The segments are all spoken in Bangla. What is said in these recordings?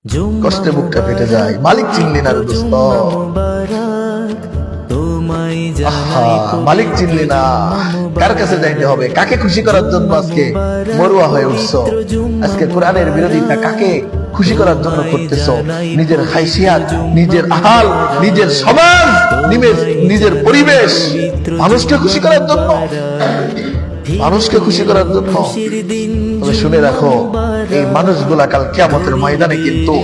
কষ্টে বুকটা ফেটে যায়। মালিক চিনলি না রে দোস্ত, মালিক চিনলি না। কার কাছে যাইতে হবে? কাকে খুশি করার জন্য আজকে মরুয়া হয়ে উঠছো? আজকে কোরআনের বিরোধিতা কাকে খুশি করার জন্য করতেছো? নিজের হাইসিয়াত, নিজের আহাল, নিজের সমাজ, নিজের পরিবেশ, মানুষকে খুশি করার জন্য, মানুষকে খুশি করার জন্য। তবে শুনে রাখো, এই মানুষগুলা কাল কিয়ামতের ময়দানে কিন্তু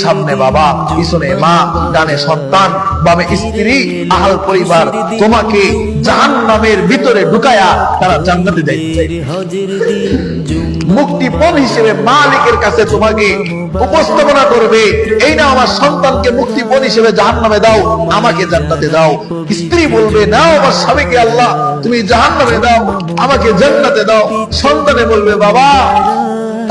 সামনে বাবা, পিছনে মা, ডানে সন্তান, বামে স্ত্রী, আহাল পরিবার, তোমাকে জাহান্নামের ভিতরে ঢুকায়া তারা জান্নাতে যাইতে চায়। মুক্তিপণ হিসেবে মালিকের কাছে তোমাকে উপস্থাপনা করবে, এই না আমার সন্তানকে মুক্তিপণ হিসেবে জাহান্নামে দাও, আমাকে জান্নাতে দাও। স্ত্রী বলবে, নাও আমার স্বামীকে আল্লাহ তুমি জাহান্নামে দাও, আমাকে জান্নাতে দাও। সন্তানে বলবে, বাবা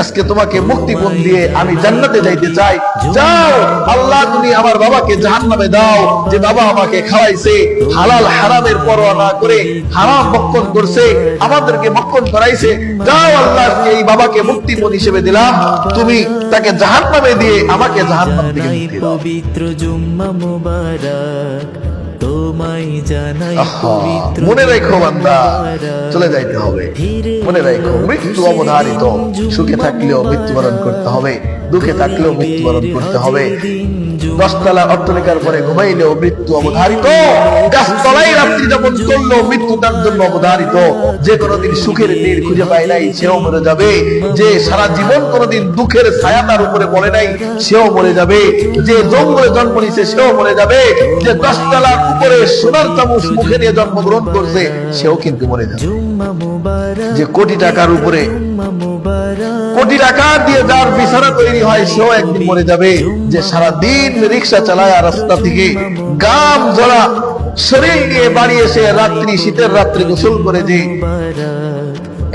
আজকে তোমাকে মুক্তিপণ দিয়ে আমি জান্নাতে যাইতে চাই, যাও আল্লাহ তুমি আমার বাবাকে জাহান্নামে দাও, যে বাবা আমাকে খাওয়াইছে, হালাল হারামের পরোয়া না করে হারাম ভক্ষণ করছে, আমাদেরকে ভক্ষণ করাইছে, যাও আল্লাহ এই বাবাকে মুক্তিপণ হিসেবে দিলাম, তুমি তাকে জাহান্নামে দিয়ে আমাকে জাহান্নাম থেকে মুক্তি দাও। পবিত্র জুম্মা মুবারক তোমায় জানাই, মনে রেখো বান্দা, চলে যাইতে হবে। মনে রেখো, মৃত্যু অবধারিত। সুখে থাকলেও মৃত্যুবরণ করতে হবে, দুঃখে থাকলেও মৃত্যুবরণ করতে হবে। 10 তলা অট্টালিকার পরে ঘুমাইলেও মৃত্যু অবধারিত, গাছতলায় রাত্রি যাপন করলেও মৃত্যু তার জন্য অবধারিত। যে কোনোদিন সুখের নীড় খুঁজে পায় নাই সেও মরে যাবে, যে সারা জীবন কোনোদিন দুঃখের ছায়া তার উপরে পড়ে নাই সেও মরে যাবে, যে জঙ্গলে জন্ম নিয়েছে সেও মরে যাবে, যে 10 তলার উপরে সোনার চামচ মুখে নিয়ে জন্মগ্রহণ করছে সেও কিন্তু মরে যাবে, যে কোটি টাকার উপরে কোটি টাকা দিয়ে যার বিছানা তৈরি হয় সেও একদিন মরে যাবে, যে সারা দিন রিক্সা চালায় রাস্তা থেকে গাম জড়া শরীর নিয়ে বাড়ি এসে রাত্রি, শীতের রাত্রি গোসল করে যে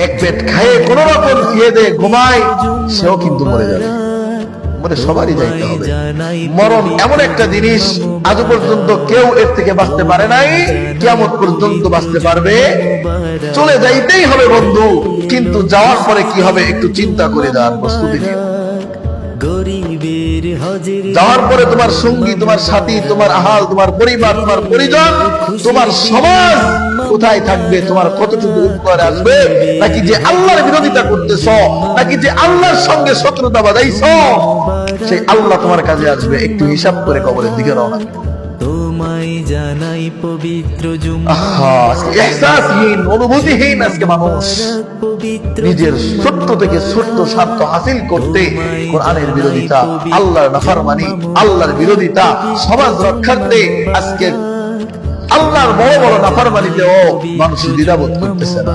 এক পেট খায়ে কোন রকম খেয়ে দে ঘুমায় সেও কিন্তু মরে যাবে। মরে সবারই যাইতে হবে। মরণ এমন একটা জিনিস আজ পর্যন্ত কেউ এর থেকে বাঁচতে পারে নাই, কিয়ামত পর্যন্ত বাঁচতে পারবে। চলে যাইতেই হবে বন্ধু, কিন্তু যাওয়ার পরে কি হবে একটু চিন্তা করে যাওয়ার প্রস্তুতি নিও। যাওয়ার পরে তোমার সঙ্গী, তোমার সাথী, তোমার আহাল, তোমার পরিবার, তোমার পরিজন, তোমার সমাজ কোথায় থাকবে? তোমার কতটুকু উপকারে আসবে? নাকি যে আল্লাহর বিরোধিতা করতেছ, নাকি যে আল্লাহর সঙ্গে শত্রুতা বাঁধাইছ, সেই আল্লাহ তোমার কাজে আসবে। একটু হিসাব করে কবরের দিকে রওনা। তোমায় জানাই পবিত্র ইহসাসহীন, অনুভূতিহীন আজকে মানুষ নিজের ছোট্ট থেকে ছোট্ট স্বার্থ হাসিল করতে কোরআনের বিরোধিতা, আল্লাহর নাফরমানি, আল্লাহর বিরোধিতা, সমাজ রক্ষার্থে আজকে আল্লাহর বড় বড় নাফরমানিতেও মানুষ দ্বিধাবোধ করতেছে না।